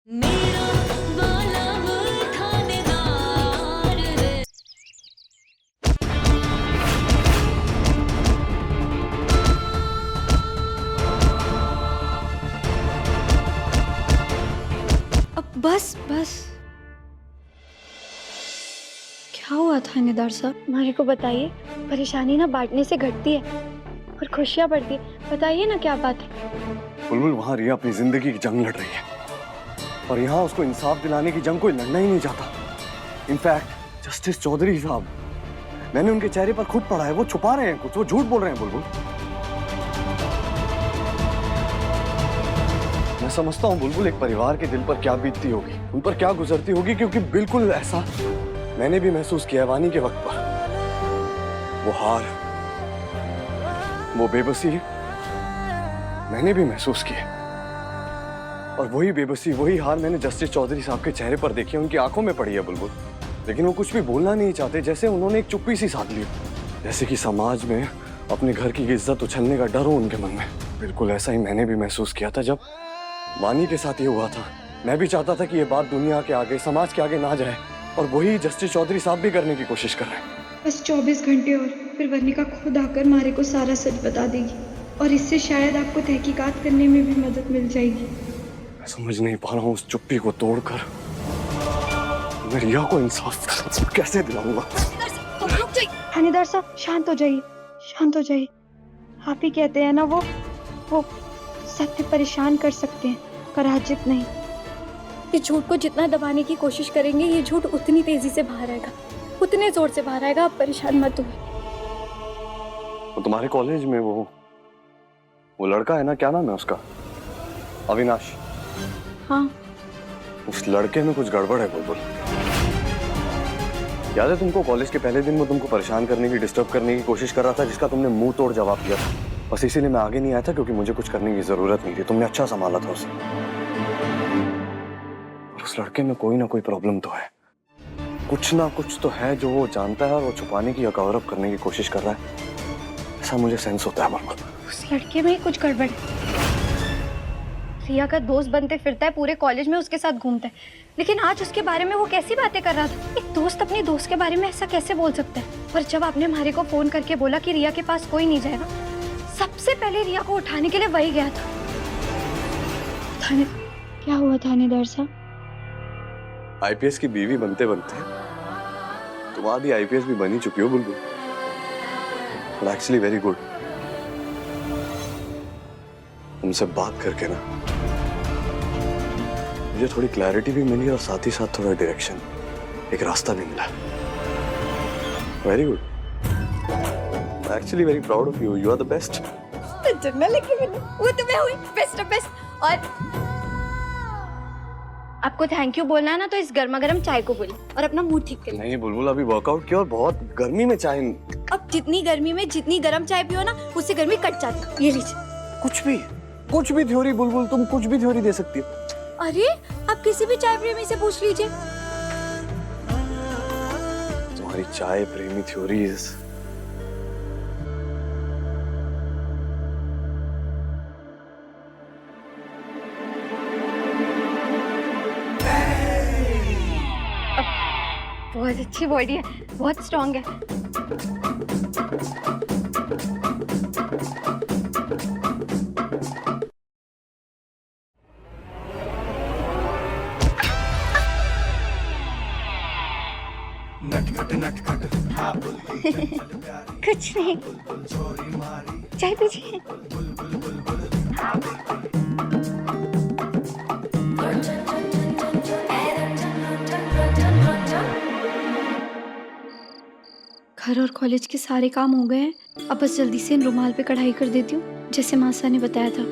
मेरा वाला वो थानेदार है। अब बस बस। क्या हुआ थानेदार साहब? मारे को बताइए, परेशानी ना बांटने से घटती है और खुशियाँ बढ़ती है। बताइए ना क्या बात है। बुलबुल, वहाँ रिया अपनी जिंदगी की जंग लड़ रही है और यहाँ उसको इंसाफ दिलाने की जंग कोई लड़ना ही नहीं चाहता। इनफैक्ट जस्टिस चौधरी साहब, मैंने उनके चेहरे पर खुद पढ़ा है, वो छुपा रहे हैं कुछ, वो झूठ बोल रहे हैं। बुलबुल, मैं समझता हूँ बुलबुल, एक परिवार के दिल पर क्या बीतती होगी, उन पर क्या गुजरती होगी, क्योंकि बिल्कुल ऐसा मैंने भी महसूस किया वानी के वक्त पर। वो हार, वो बेबसी मैंने भी महसूस की है और वही बेबसी, वही हार मैंने जस्टिस चौधरी साहब के चेहरे पर देखी है, उनकी आंखों में पड़ी है बुलबुल। लेकिन वो कुछ भी बोलना नहीं चाहते, जैसे उन्होंने एक चुप्पी सी साध ली, जैसे कि समाज में अपने घर की इज्जत उछलने का डर हो उनके मन में। बिल्कुल ऐसा ही मैंने भी महसूस किया था जब वानी के साथ ये हुआ था। मैं भी चाहता था कि ये बात दुनिया के आगे, समाज के आगे ना जाए, और वही जस्टिस चौधरी साहब भी करने की कोशिश कर रहे हैं। बस 24 घंटे और फिर वर्णिका खुद आकर मारे को सारा सच बता देगी और इससे शायद आपको तहकीकात करने में भी मदद मिल जाएगी। मैं समझ नहीं पा रहा हूँ उस चुप्पी को तोड़कर मैं रिया को इंसाफ कैसे दिलाऊंगा। थानेदार साहब, शांत हो जाइए, शांत हो जाइए। आप ही कहते हैं ना, वो सत्य परेशान कर सकते हैं, पराजित नहीं। इस झूठ को जितना दबाने की कोशिश करेंगे, ये झूठ उतनी तेजी से बाहर आएगा, उतने जोर से बाहर आएगा। आप परेशान मत होइए। वो तुम्हारे कॉलेज में वो लड़का है ना, क्या नाम है उसका? अविनाश। हाँ, उस लड़के में कुछ गड़बड़ है बुलबुल। याद है तुमको, कॉलेज के पहले दिन वो तुमको परेशान करने की, डिस्टर्ब करने की कोशिश कर रहा था, जिसका तुमने मुंह तोड़ जवाब दिया था। बस इसीलिए मैं आगे नहीं आया था, क्योंकि मुझे कुछ करने की जरूरत नहीं थी। तुमने अच्छा संभाला था उसे। और उस लड़के में कोई ना कोई प्रॉब्लम तो है, कुछ ना कुछ तो है जो वो जानता है और वो छुपाने की या कवर अप करने की कोशिश कर रहा है, ऐसा मुझे सेंस होता है बुलबुल। उस लड़के में ही कुछ गड़बड़ है। रिया का दोस्त बनते फिरता है, पूरे कॉलेज में उसके साथ घूमता है, लेकिन आज उसके बारे में वो कैसी बातें कर रहा था। एक दोस्त अपने दोस्त के बारे में ऐसा कैसे बोल सकता है? और जब आपने मारे को फोन करके बोला कि रिया के पास कोई नहीं जाएगा, सबसे पहले रिया को उठाने के लिए वही गया था। क्या हुआ थानेदार साहब? आईपीएस की बीवी बनते बनते तुम आधी आईपीएस भी बनी चुकी हो बुलबुल। But actually very good. तुमसे बात करके ना मुझे थोड़ी क्लैरिटी भी मिली और साथ ही साथ थोड़ा डायरेक्शन, एक रास्ता भी मिला। Very good. Actually very proud of you. You are the best. वो तो मैं हुई बेस्ट ऑफ बेस्ट। और आपको थैंक यू बोलना है ना, तो इस गर्मा गर्म चाय को बोलिए और अपना मूड ठीक करिए। नहीं बुलबुल, अभी वर्कआउट किया और बहुत गर्मी में चाय। अब जितनी गर्मी में जितनी गर्म चाय पियो ना, उससे गर्मी कट जाती है। ये लीजिए। कुछ भी थ्योरी बुलबुल, तुम कुछ भी थ्योरी दे सकती हो। अरे, आप किसी भी चाय प्रेमी से पूछ लीजिए। तुम्हारी चाय प्रेमी थ्योरीज। बहुत अच्छी बॉडी है, बहुत स्ट्रांग है। कुछ नहीं, चाय पीजिए। घर और कॉलेज के सारे काम हो गए हैं। अब बस जल्दी से इन रुमाल पे कढ़ाई कर देती हूँ, जैसे मासा ने बताया था।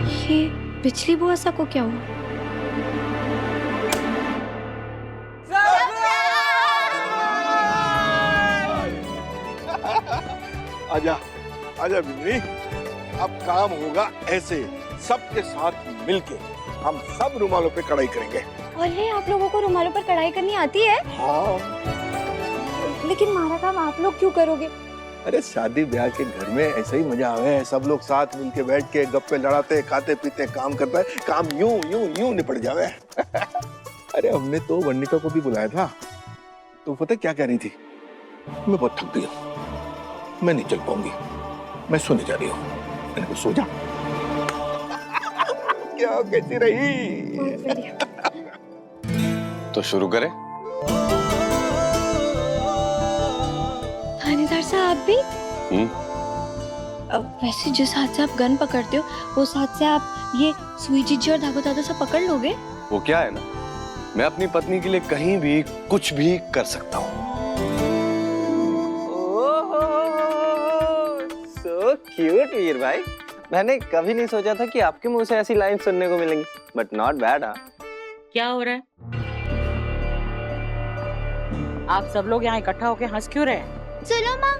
ये पिछली बुआ सा को क्या हुआ? आजा आजा बिजली, अब काम होगा ऐसे, सबके साथ मिलके हम सब रुमालों पे कढ़ाई करेंगे। अरे, आप लोगों को रुमालों पर कढ़ाई करनी आती है? हाँ। लेकिन हमारा काम आप लोग क्यों करोगे? अरे शादी ब्याह के घर में ऐसा ही मजा आवे है, सब लोग साथ मिलके बैठ के गप्पे लड़ाते, खाते पीते, काम करता है, काम यूं यूं यूं निपट जावे। अरे हमने तो वर्णिका को भी बुलाया था, तो पता क्या कह रही थी, मैं बहुत थक गई हूँ, मैं नहीं चल पाऊंगी, मैं सोने जा रही हूँ। मैंने कहा सो जा। क्या कैसी रही? तो शुरू करें। थानेदार साहब आप भी? हम्म। वैसे जिस हाथ से आप गन पकड़ते हो उस हाथ से आप ये सुई जीजी और धागो दादा सब पकड़ लोगे? वो क्या है ना, मैं अपनी पत्नी के लिए कहीं भी कुछ भी कर सकता हूँ। सो क्यूट वीर भाई, मैंने कभी नहीं सोचा था कि आपके मुंह से ऐसी लाइन सुनने को मिलेंगी, बट नॉट बैड। हाँ, क्या हो रहा है? आप सब लोग यहाँ इकट्ठा होके हंस क्यों रहे हैं? सुनो माँ,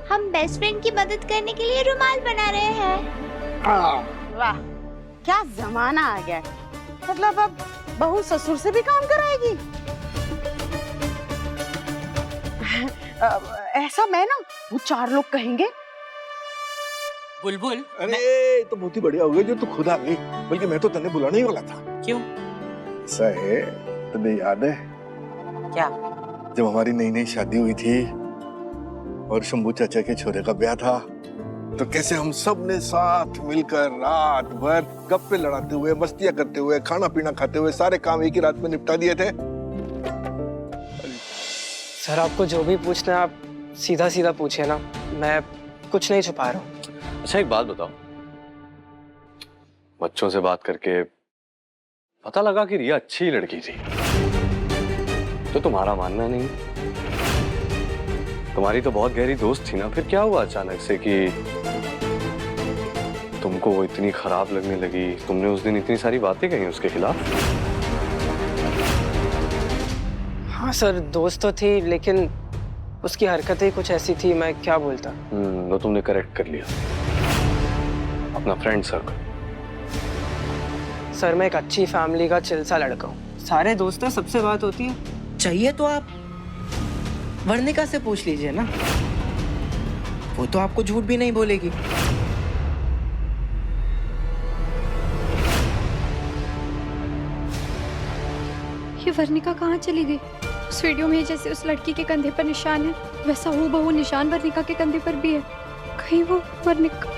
हम बेस्ट फ्रेंड की मदद करने के लिए रुमाल बना रहे हैं। वाह, क्या जमाना आ गया है। मतलब अब बहू ससुर से भी काम कराएगी। ऐसा मैं ना, वो 4 लोग कहेंगे। बुलबुल, अरे तो बहुत ही बढ़िया हो गया जो तू खुद आ गई, बल्कि मैं तो तन्ने बुलाने ही वाला था। क्यों? ऐसा है, तुम्हें याद है क्या? जब हमारी नई नई शादी हुई थी और शंभू चाचा के छोरे का ब्याह था, तो कैसे हम सब ने साथ मिलकर रात भर गप्पे लड़ाते हुए, मस्तियां करते हुए, खाना पीना खाते हुए सारे काम एक ही रात में निपटा दिए थे। सर आपको जो भी पूछना है आप सीधा सीधा पूछिए ना, मैं कुछ नहीं छुपा रहा हूँ। अच्छा एक बात बताओ, बच्चों से बात करके पता लगा कि रिया अच्छी लड़की थी, तो तुम्हारा मानना नहीं? तुम्हारी तो बहुत गहरी दोस्त थी ना, फिर क्या हुआ अचानक से कि तुमको वो इतनी खराब लगने लगी? तुमने उस दिन इतनी सारी बातें कही उसके खिलाफ। हाँ सर, दोस्त तो थी लेकिन उसकी हरकतें कुछ ऐसी थी, मैं क्या बोलता। वो तुमने करेक्ट कर लिया, अपना फ्रेंड सर्कल। सर मैं एक अच्छी फैमिली का चिलसा लड़का हूँ, सारे दोस्त हैं, सबसे बात होती है। चाहिए तो आप वर्णिका से पूछ लीजिए ना, वो तो आपको झूठ भी नहीं बोलेगी। ये वर्णिका कहाँ चली गई? उस वीडियो में जैसे उस लड़की के कंधे पर निशान है, वैसा हूबहू निशान वर्णिका के कंधे पर भी है। कहीं वो वर्णिका?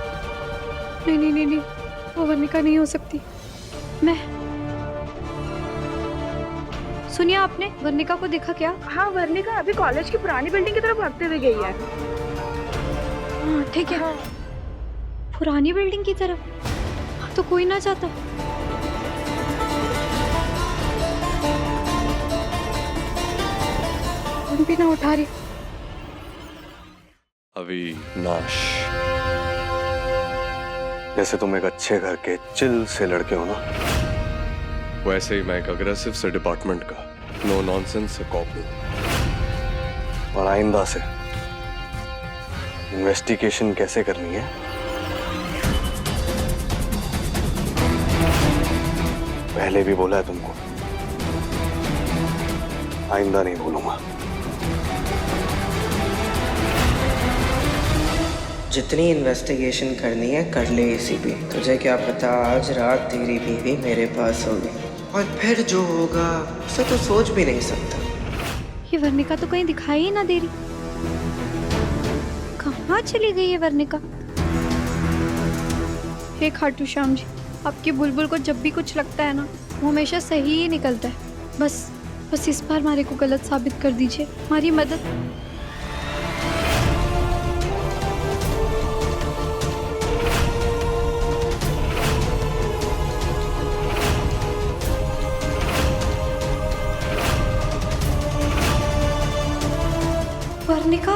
नहीं नहीं नहीं नहीं, वो वर्णिका नहीं हो सकती। मैं सुनिए, आपने वर्णिका को देखा क्या? हाँ, वर्णिका अभी कॉलेज की पुरानी बिल्डिंग की तरफ भागते हुए गई है। हाँ ठीक है, पुरानी बिल्डिंग की तरफ। हाँ, तो कोई ना जाता। फोन भी ना उठा रही। अविनाश, जैसे तुम एक अच्छे घर के चिल से लड़के हो ना, वैसे ही मैं एक अग्रेसिव से डिपार्टमेंट का नो नॉनसेंस से कॉप हूं। और आइंदा से इन्वेस्टिगेशन कैसे करनी है पहले भी बोला है तुमको, आइंदा नहीं भूलूंगा। जितनी इन्वेस्टिगेशन करनी है कर ले एसीपी। तुझे क्या पता आज रात तेरी बीवी मेरे पास होगी, और फिर जो होगा उसे तो सोच भी नहीं सकता। ये वर्णिका तो कहीं दिखाई ही ना दे रही। कहाँ चली गई है वर्णिका? हे खाटू श्याम जी, आपकी बुलबुल को जब भी कुछ लगता है ना, वो हमेशा सही ही निकलता है। बस इस बार हमारे को गलत साबित कर दीजिए, हमारी मदद। वर्णिका